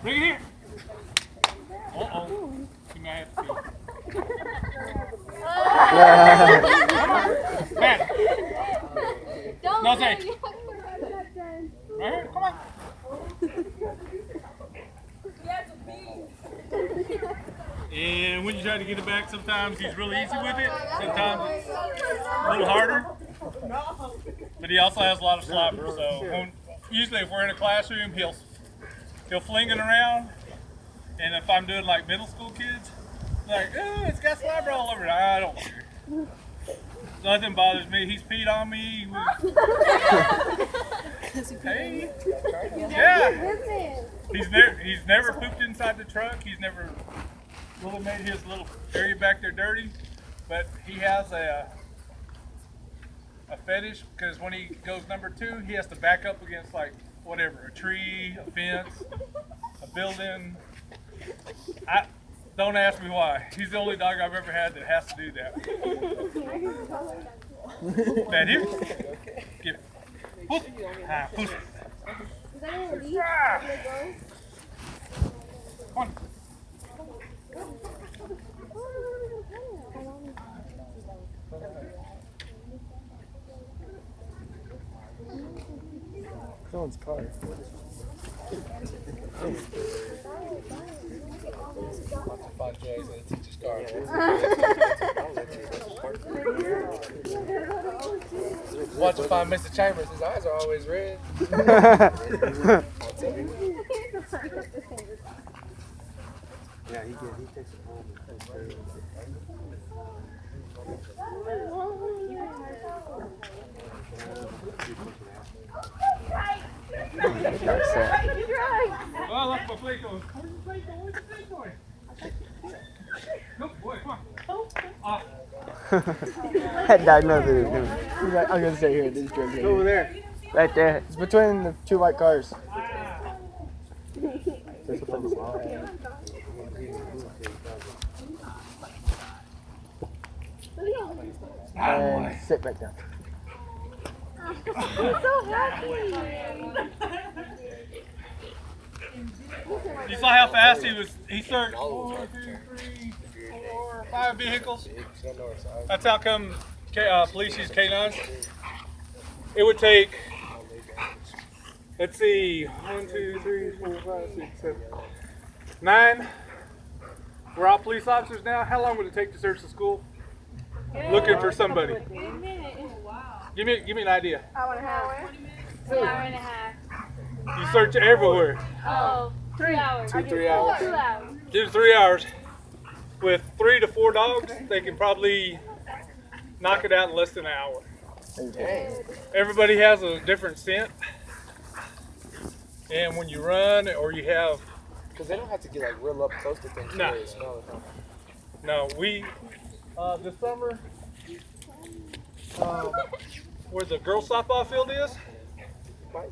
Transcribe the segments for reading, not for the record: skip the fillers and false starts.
Bring it here. Uh-oh. You might have to feel it. Man. No, say. Right here, come on. And when you try to get it back, sometimes he's really easy with it. Sometimes it's a little harder. But he also has a lot of slobber. So usually if we're in a classroom, he'll fling it around. And if I'm doing like middle school kids, like, oh, it's got slobber all over it. I don't care. Nothing bothers me. He's peed on me. Hey. Yeah. He's never pooped inside the truck. He's never really made his little area back there dirty. But he has a fetish because when he goes number 2, he has to back up against like whatever, a tree, a fence, a building. Don't ask me why. He's the only dog I've ever had that has to do that. Bad here. Give it. Push. Push. Come on. Someone's car. Watch your eyes at the teacher's car. Watch him find Mr. Chambers. His eyes are always red. Yeah, he takes it home. Oh, look, my plate going. Where's the plate going? Where's the plate going? Nope, boy, come on. That dog knows what he's doing. He's like, I'm gonna stay here. This drink here. Over there. Right there. It's between the 2 white cars. And sit back down. He's so happy. You saw how fast he was. He searched 1, 2, 3, 4, 5 vehicles. That's how come police use canines. It would take, let's see, 1, 2, 3, 4, 5, 6, 7, 9. We're all police officers now. How long would it take to search the school? Looking for somebody. Give me an idea. Hour and a half. 2 hour and a half. You search everywhere. Oh, 3 hours. 2, 3 hours. 2 hours. 2 to 3 hours. With 3 to 4 dogs, they can probably knock it out in less than an hour. Everybody has a different scent. And when you run or you have... Because they don't have to get like real up close to things. No. To really smell it, huh? No, we, this summer, where the girls softball field is,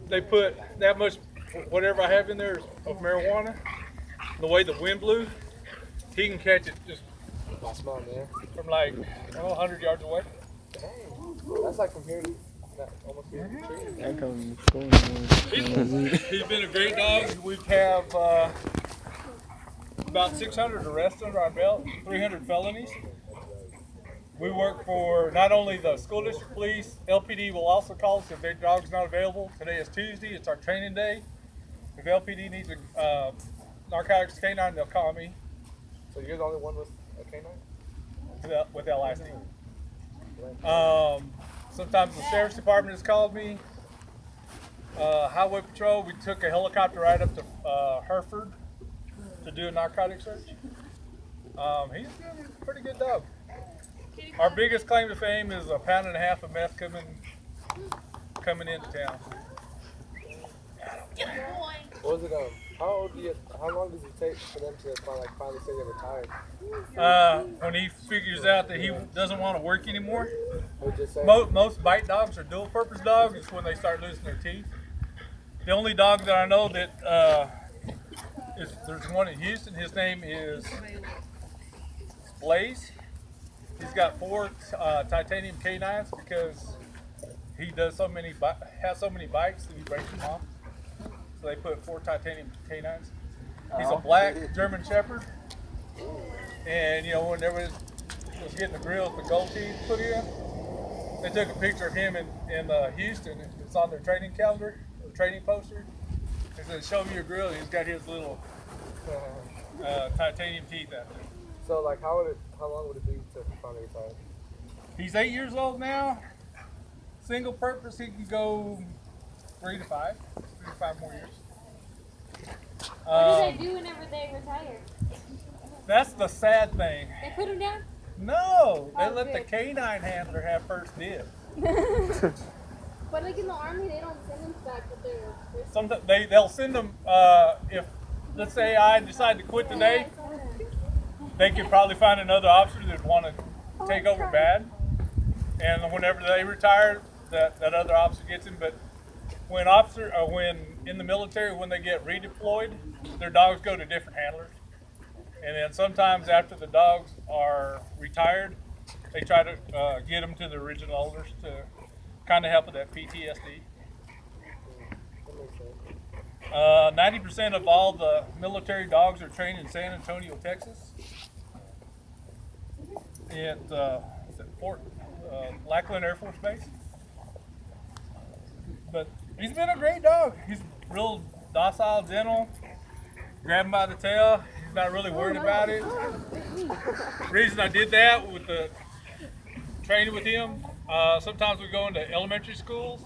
they put that much, whatever I have in there of marijuana. The way the wind blew, he can catch it just By smelling the air. from like 100 yards away. Dang. That's like from here to almost here to the tree. That comes going. He's been a great dog. We have about 600 arrests under our belt, 300 felonies. We work for not only the school district police, LPD will also call us if their dog's not available. Today is Tuesday, it's our training day. If LPD needs a narcotics canine, they'll call me So you're the only one with a canine? with LIC. Sometimes the sheriff's department has called me. Highway Patrol, we took a helicopter right up to Hereford to do a narcotic search. He's a pretty good dog. Our biggest claim to fame is 1.5 pounds of meth coming into town. What was it? How long does it take for them to finally say they're retired? When he figures out that he doesn't want to work anymore, Or just say, most bite dogs are dual purpose dogs. It's when they start losing their teeth. The only dog that I know that there's one in Houston. His name is Blaze. He's got 4 titanium canines because he does has so many bites that he breaks them off. So they put 4 titanium canines. He's a black German Shepherd. And, you know, when everyone was getting the grills, the gold teeth put in, they took a picture of him in Houston. It's on their training calendar, or training poster. They said, show me your grill. He's got his little titanium teeth out there. So, like, how long would it be to finally retire? He's 8 years old now. Single purpose, he can go 3 to 5 more years. What do they do whenever they retire? That's the sad thing. They put them down? No, they let the good. canine handler have first dibs. But like in the army, they don't send them back with their. Sometimes they'll send them if, let's say, I decide to quit today. They could probably find another officer that want to take over bad, and whenever they retire, that other officer gets him. But when in the military, when they get redeployed, their dogs go to different handlers, and then sometimes after the dogs are retired, they try to get them to the original owners to kind of help with that PTSD. 90% of all the military dogs are trained in San Antonio, Texas. At Fort Lackland Air Force Base. But he's been a great dog. He's real docile, gentle. Grab him by the tail. He's not really worried about it. The reason I did that with the training with him, sometimes we go into elementary schools.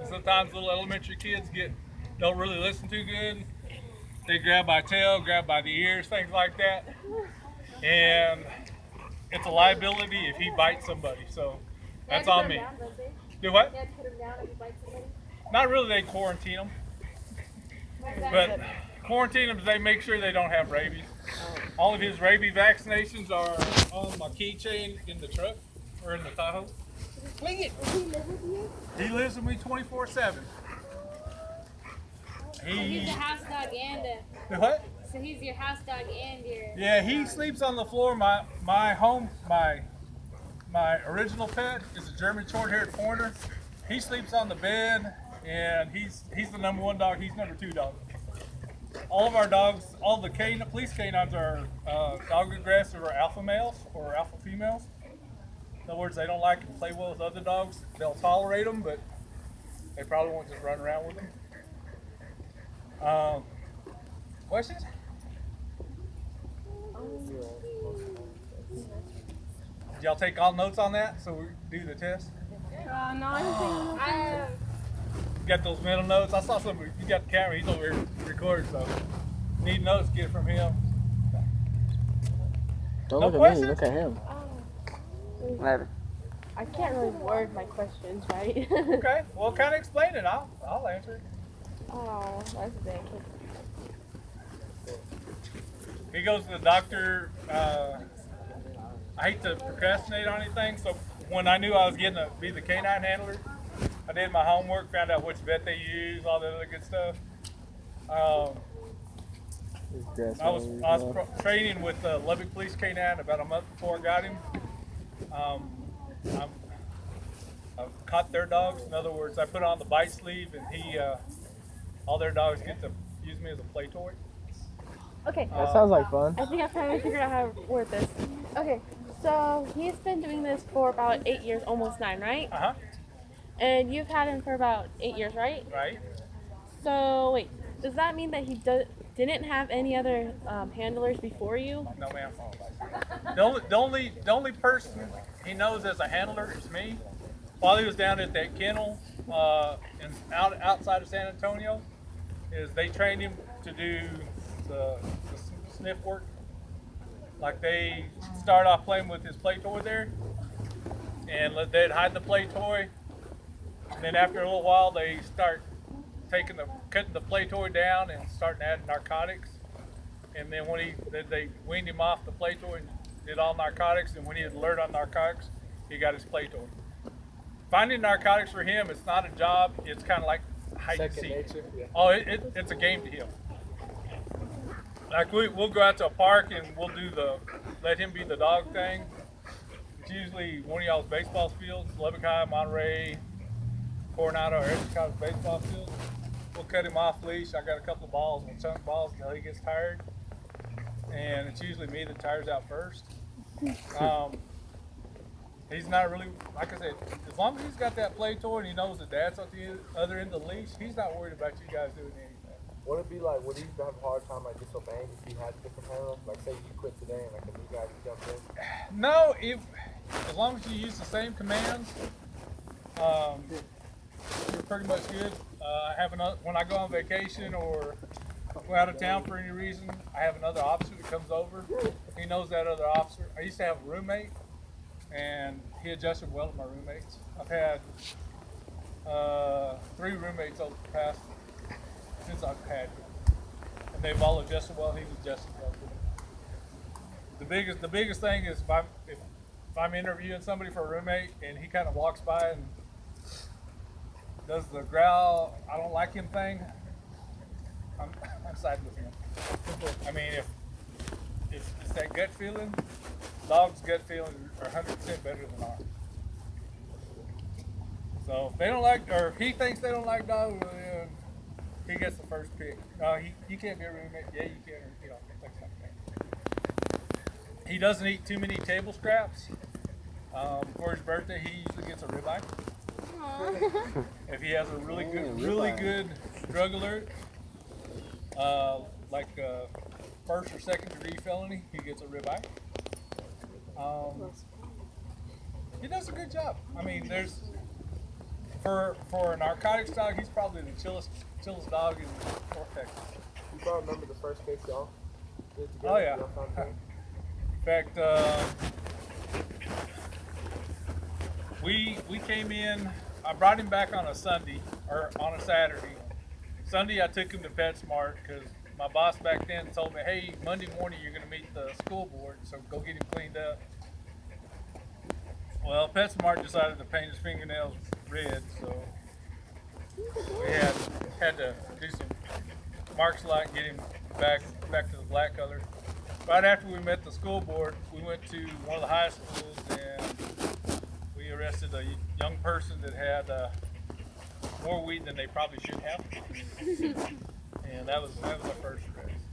Sometimes little elementary kids don't really listen too good. They grab by tail, grab by the ears, things like that. And it's a liability if he bites somebody, so that's on me. Do what? They have to put him down if he bites somebody. Not really, they quarantine them. But quarantine them, they make sure they don't have rabies. All of his rabies vaccinations are on my keychain in the truck, or in the Tahoe. Fling it! Does he live with you? He lives with me 24/7. So he's a house dog and a. Do what? So he's your house dog and your. Yeah, he sleeps on the floor. My original pet is a German short-haired pointer. He sleeps on the bed, and he's the number one dog. He's number two dog. All of our dogs, all the police canines are dog aggressive or alpha males or alpha females. In other words, they don't like to play well with other dogs. They'll tolerate them, but they probably won't just run around with them. Questions? Did y'all take all notes on that so we do the test? No, I don't think. You got those mental notes? I saw somebody, you got the camera, he's over here recording, so need notes, get it from him. Don't No look at questions? me, look at him. I can't really word my questions right. Okay, well, kind of explain it. I'll answer it. Oh, that's big. He goes to the doctor. I hate to procrastinate on anything, so when I knew I was getting to be the canine handler, I did my homework, found out which vet they use, all that other good stuff. I was training with the Lubbock Police Canine about a month before I got him. I've caught their dogs. In other words, I put on the bite sleeve, and all their dogs get to use me as a play toy. Okay, That sounds like fun. I think I finally figured out how to word this. Okay, so he's been doing this for about 8 years, almost 9, right? Uh-huh. And you've had him for about 8 years, right? Right. So wait, does that mean that he didn't have any other handlers before you? No, ma'am. The only person he knows as a handler is me. While he was down at that kennel outside of San Antonio, is they trained him to do the sniff work. Like they start off playing with his play toy there, and they'd hide the play toy. And then after a little while, they start cutting the play toy down and starting adding narcotics. And then when they weaned him off the play toy and did all narcotics, and when he was alert on narcotics, he got his play toy. Finding narcotics for him, it's not a job. It's kind of like hide and Second seek. nature. Yeah. Oh, it's a game to him. Like we'll go out to a park and we'll do let him be the dog thing. It's usually one of y'all's baseball fields, Lubbock High, Monterey, Coronado, or Chicago's baseball fields. we'll cut him off leash. I got a couple of balls, we'll chunk balls until he gets tired. And it's usually me that tires out first. He's not really, like I said, as long as he's got that play toy and he knows the dad's at the other end of the leash, he's not worried about you guys doing anything. Would it be like, would he have a hard time like disobeying if you had different handlers? Like say you quit today and like a new guy jumped in? No, as long as you use the same commands, you're pretty much good. I have another, when I go on vacation or go out of town for any reason, I have another officer that comes over. He knows that other officer. I used to have a roommate, and he adjusted well to my roommates. I've had 3 roommates over the past, since I've had him. And they've all adjusted well, he's adjusted well to them. The biggest thing is if I'm interviewing somebody for a roommate and he kind of walks by and does the growl, I don't like him thing, I'm siding with him. I mean, if it's that gut feeling, dogs' gut feeling are 100% better than ours. So if they don't like, or if he thinks they don't like dogs, well, then he gets the first pick. You can't be a roommate. Yeah, you can. Or, things like that. He doesn't eat too many table scraps. For his birthday, he usually gets a ribeye. If he has a really good drug alert, like first or second degree felony, he gets a ribeye. He does a good job. I mean, there's for a narcotics dog, he's probably the chillest dog in North Texas. You probably remember the first case y'all did together? Oh yeah. In fact, we came in. I brought him back on a Sunday or on a Saturday. Sunday I took him to PetSmart because my boss back then told me, hey, Monday morning you're going to meet the school board, so go get him cleaned up. Well, PetSmart decided to paint his fingernails red, so we had to do some Marks Light and get him back to the black color. Right after we met the school board, we went to one of the high schools and we arrested a young person that had more weed than they probably should have. And that was our first arrest.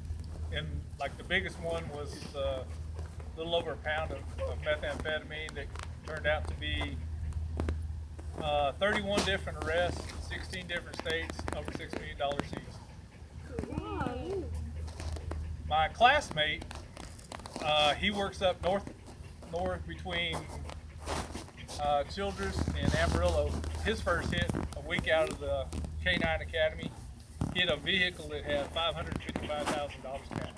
And like the biggest one was a little over a pound of methamphetamine that turned out to be 31 different arrests, 16 different states, over $6 million seized. My classmate, he works up north between Childress and Amarillo. His first hit a week out of the K9 Academy, hit a vehicle that had $555,000 cash.